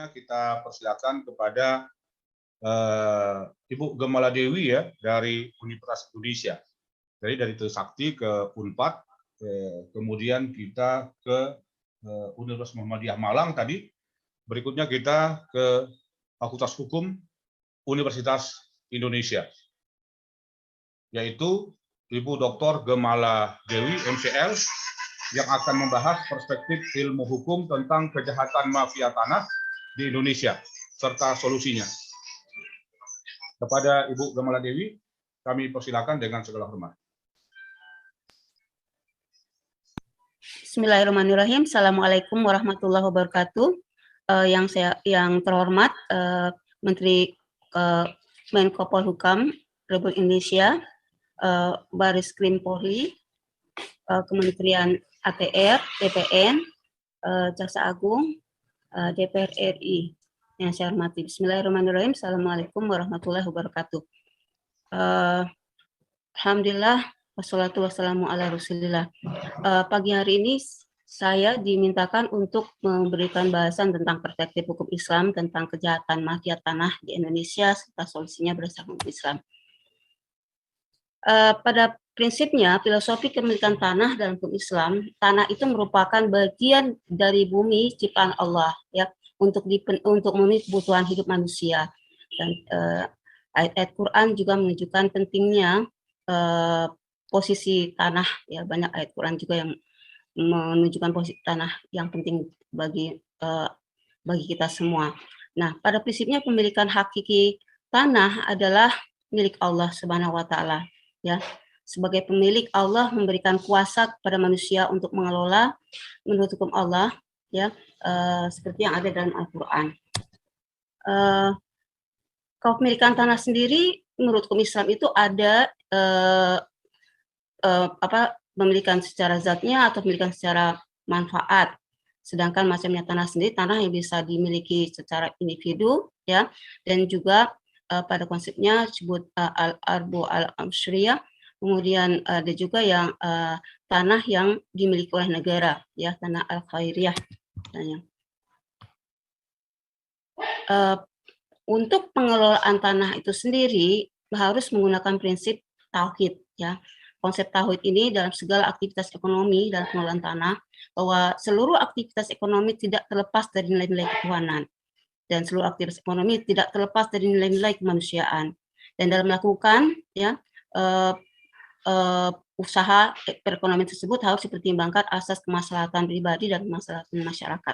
Berikutnya kita persilakan kepada Ibu Gemala Dewi ya dari Universitas Indonesia. Jadi dari Trisakti ke Unpad, kemudian kita ke Universitas Muhammadiyah Malang tadi. Berikutnya kita ke Fakultas Hukum Universitas Indonesia, yaitu Ibu Dr. Gemala Dewi, MCL, yang akan membahas perspektif ilmu hukum tentang kejahatan mafia tanah di Indonesia, serta solusinya. Kepada Ibu Gemala Dewi, kami persilakan dengan segala hormat. Bismillahirrahmanirrahim. Assalamualaikum warahmatullahi wabarakatuh. Yang terhormat Menteri Menko Polhukam Republik Indonesia, Baris Krim Polri, Kementerian ATR, BPN, Jaksa Agung, DPR RI. Yang saya hormati. Bismillahirrahmanirrahim. Assalamualaikum warahmatullahi wabarakatuh. Alhamdulillah, wassalatu wassalamu ala rasulillah. Pagi hari ini saya dimintakan untuk memberikan bahasan tentang perspektif hukum Islam tentang kejahatan mafia tanah di Indonesia serta solusinya berdasarkan hukum Islam. Pada prinsipnya, filosofi kepemilikan tanah dalam hukum Islam, tanah itu merupakan bagian dari bumi ciptaan Allah, ya, untuk memenuhi kebutuhan hidup manusia. Dan ayat-ayat Quran juga menunjukkan pentingnya posisi tanah, ya, banyak ayat Quran juga yang menunjukkan posisi tanah yang penting bagi kita semua. Nah, pada prinsipnya pemilikan hakiki tanah adalah milik Allah Subhanahu wa taala, ya. Sebagai pemilik, Allah memberikan kuasa kepada manusia untuk mengelola menurut hukum Allah, ya, seperti yang ada dalam Al-Qur'an. Kepemilikan tanah sendiri menurut hukum Islam itu ada pemilikan secara zatnya atau pemilikan secara manfaat. Sedangkan macamnya tanah sendiri, tanah yang bisa dimiliki secara individu, ya, dan juga pada konsepnya disebut al-arbu al-amsyriyah. Kemudian ada juga yang tanah yang dimiliki oleh negara, ya, tanah al-khairiyah. Untuk pengelolaan tanah itu sendiri harus menggunakan prinsip tauhid, ya. Konsep tauhid ini dalam segala aktivitas ekonomi dalam pengelolaan tanah, bahwa seluruh aktivitas ekonomi tidak terlepas dari nilai-nilai ketuhanan, dan seluruh aktivitas ekonomi tidak terlepas dari nilai-nilai kemanusiaan. Dan dalam melakukan, ya, usaha perekonomian tersebut harus dipertimbangkan asas kemaslahatan pribadi dan kemaslahatan masyarakat.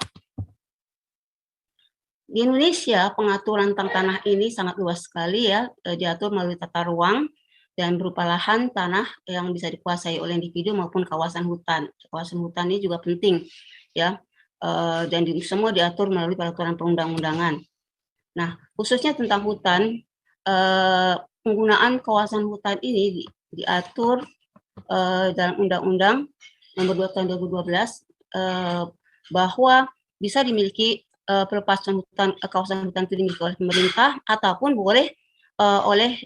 Di Indonesia, pengaturan tentang tanah ini sangat luas sekali, ya, diatur melalui tata ruang dan berupa lahan tanah yang bisa dikuasai oleh individu maupun kawasan hutan. Kawasan hutan ini juga penting, ya, dan semua diatur melalui peraturan perundang-undangan. Nah, khususnya tentang hutan, penggunaan kawasan hutan ini diatur dalam Undang-Undang Nomor 2 Tahun 2012 bahwa bisa dimiliki pelepasan hutan, kawasan hutan itu dimiliki oleh pemerintah ataupun boleh oleh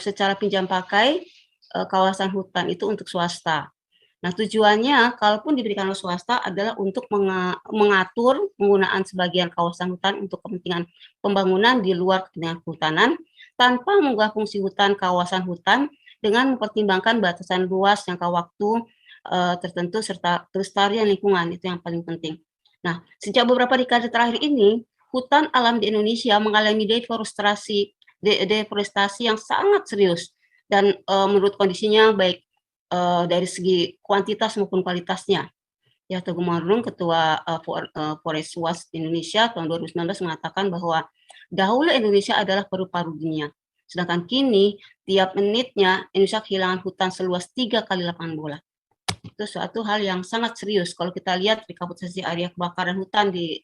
secara pinjam pakai kawasan hutan itu untuk swasta. Nah, tujuannya kalaupun diberikan oleh swasta adalah untuk mengatur penggunaan sebagian kawasan hutan untuk kepentingan pembangunan di luar kepentingan kehutanan tanpa mengubah fungsi hutan kawasan hutan dengan mempertimbangkan batasan luas jangka waktu tertentu serta kelestarian lingkungan, itu yang paling penting. Nah, sejak beberapa dekade terakhir ini, hutan alam di Indonesia mengalami deforestasi yang sangat serius dan menurut kondisinya baik dari segi kuantitas maupun kualitasnya. Ya, Teguh Marung, Ketua Forest Watch Indonesia tahun 2019 mengatakan bahwa dahulu Indonesia adalah paru-paru dunia, sedangkan kini tiap menitnya Indonesia kehilangan hutan seluas 3 kali lapangan bola. Itu suatu hal yang sangat serius kalau kita lihat rekapitulasi area kebakaran hutan di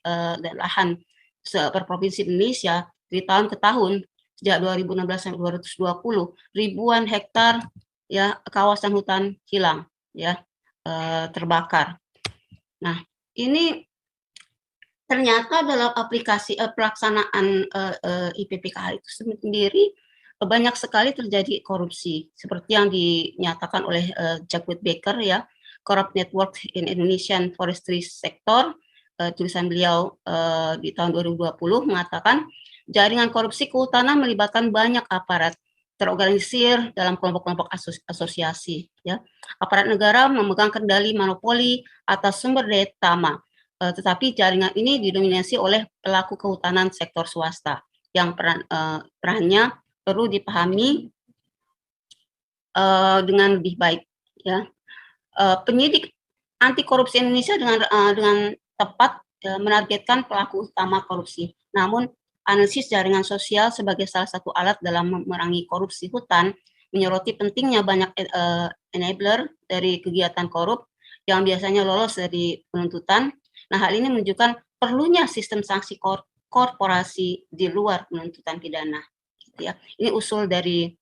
lahan per provinsi Indonesia dari tahun ke tahun sejak 2016 sampai 2020 ribuan hektar, ya, kawasan hutan hilang, ya, terbakar. Nah, ini ternyata dalam aplikasi pelaksanaan IPPKH itu sendiri banyak sekali terjadi korupsi seperti yang dinyatakan oleh Jack Whittaker, ya, Corrupt Network in Indonesian Forestry Sector, tulisan beliau di tahun 2020 mengatakan jaringan korupsi kehutanan melibatkan banyak aparat terorganisir dalam kelompok-kelompok asosiasi. Ya. Aparat negara memegang kendali monopoli atas sumber daya utama, tetapi jaringan ini didominasi oleh pelaku kehutanan sektor swasta yang perannya perlu dipahami dengan lebih baik. Ya. Penyidik anti korupsi Indonesia dengan tepat menargetkan pelaku utama korupsi. Namun analisis jaringan sosial sebagai salah satu alat dalam memerangi korupsi hutan menyoroti pentingnya banyak enabler dari kegiatan korup yang biasanya lolos dari penuntutan. Nah, hal ini menunjukkan perlunya sistem sanksi korporasi di luar penuntutan pidana. Gitu ya. Ini usul dari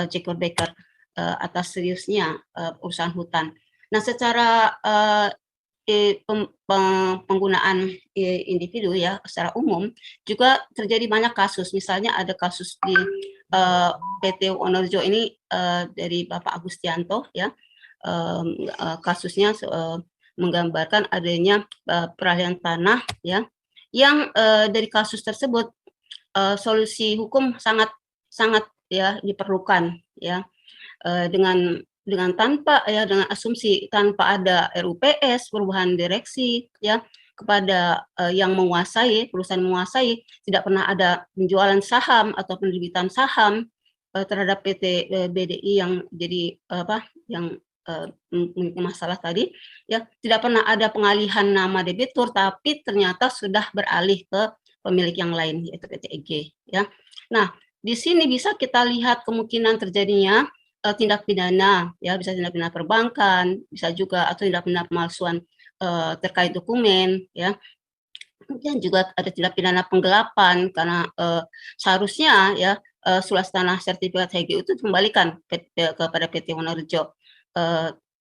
Jacob Becker atas seriusnya urusan hutan. Nah, secara penggunaan individu ya secara umum juga terjadi banyak kasus. Misalnya ada kasus di PT Wonorejo ini dari Bapak Agustianto ya, kasusnya menggambarkan adanya peralihan tanah ya, yang dari kasus tersebut solusi hukum sangat ya diperlukan ya, dengan tanpa ya dengan asumsi tanpa ada RUPS perubahan direksi ya kepada yang menguasai perusahaan menguasai, tidak pernah ada penjualan saham atau penerbitan saham terhadap PT BDI yang jadi yang masalah tadi ya, tidak pernah ada pengalihan nama debitur tapi ternyata sudah beralih ke pemilik yang lain yaitu PT EG ya. Nah, di sini bisa kita lihat kemungkinan terjadinya tindak pidana ya, bisa tindak pidana perbankan, bisa juga atau tindak pidana pemalsuan terkait dokumen ya. Kemudian juga ada tindak pidana penggelapan karena seharusnya ya surat tanah sertifikat HGU itu dikembalikan kepada PT Wonorejo,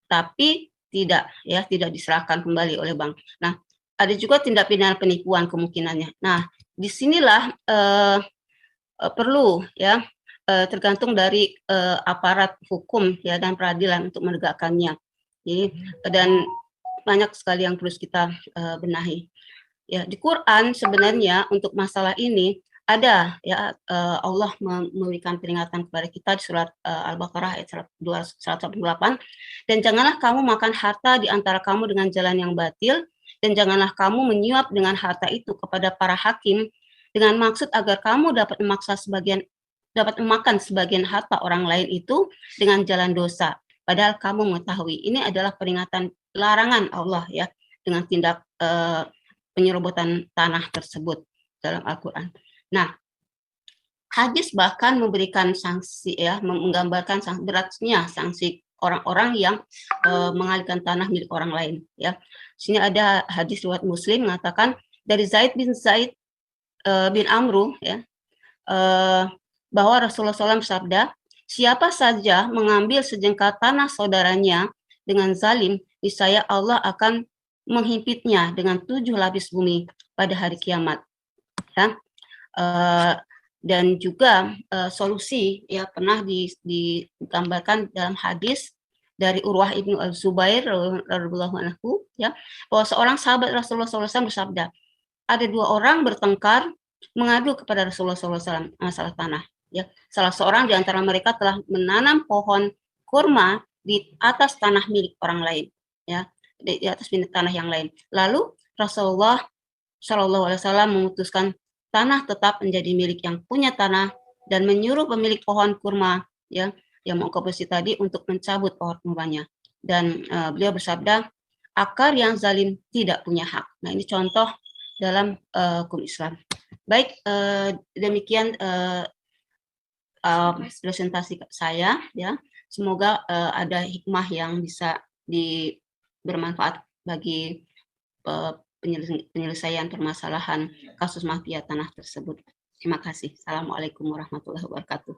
tapi tidak ya, tidak diserahkan kembali oleh bank. Nah, ada juga tindak pidana penipuan kemungkinannya. Nah, disinilah perlu ya tergantung dari aparat hukum ya dan peradilan untuk menegakkannya. Jadi dan banyak sekali yang terus kita benahi. Ya, di Quran sebenarnya untuk masalah ini ada ya, Allah memberikan peringatan kepada kita di surat Al-Baqarah ayat 188, dan janganlah kamu makan harta di antara kamu dengan jalan yang batil, dan janganlah kamu menyuap dengan harta itu kepada para hakim dengan maksud agar kamu dapat memakan sebagian harta orang lain itu dengan jalan dosa, padahal kamu mengetahui. Ini adalah peringatan larangan Allah ya dengan tindak penyerobotan tanah tersebut dalam Al-Quran. Nah, hadis bahkan memberikan sanksi ya, menggambarkan beratnya sanksi orang-orang yang mengalihkan tanah milik orang lain ya. Sini ada hadis riwayat Muslim mengatakan dari Zaid bin Amru ya, bahwa Rasulullah SAW bersabda, siapa saja mengambil sejengkal tanah saudaranya dengan zalim, niscaya Allah akan menghimpitnya dengan 7 lapis bumi pada hari kiamat. Ya. Dan juga solusi ya pernah digambarkan dalam hadis dari Urwah ibnu Al-Zubair radhiyallahu anhu ya, bahwa seorang sahabat Rasulullah SAW bersabda, ada 2 orang bertengkar mengadu kepada Rasulullah SAW masalah tanah. Ya, salah seorang di antara mereka telah menanam pohon kurma di atas tanah milik orang lain, ya, di atas tanah yang lain. Lalu Rasulullah SAW memutuskan tanah tetap menjadi milik yang punya tanah dan menyuruh pemilik pohon kurma, ya, yang mengokupasi tadi untuk mencabut pohon kurmanya. Dan beliau bersabda, akar yang zalim tidak punya hak. Nah, ini contoh dalam hukum Islam. Baik, demikian presentasi saya ya. Semoga ada hikmah yang bisa bermanfaat bagi penyelesaian permasalahan kasus mafia tanah tersebut. Terima kasih. Assalamualaikum warahmatullahi wabarakatuh.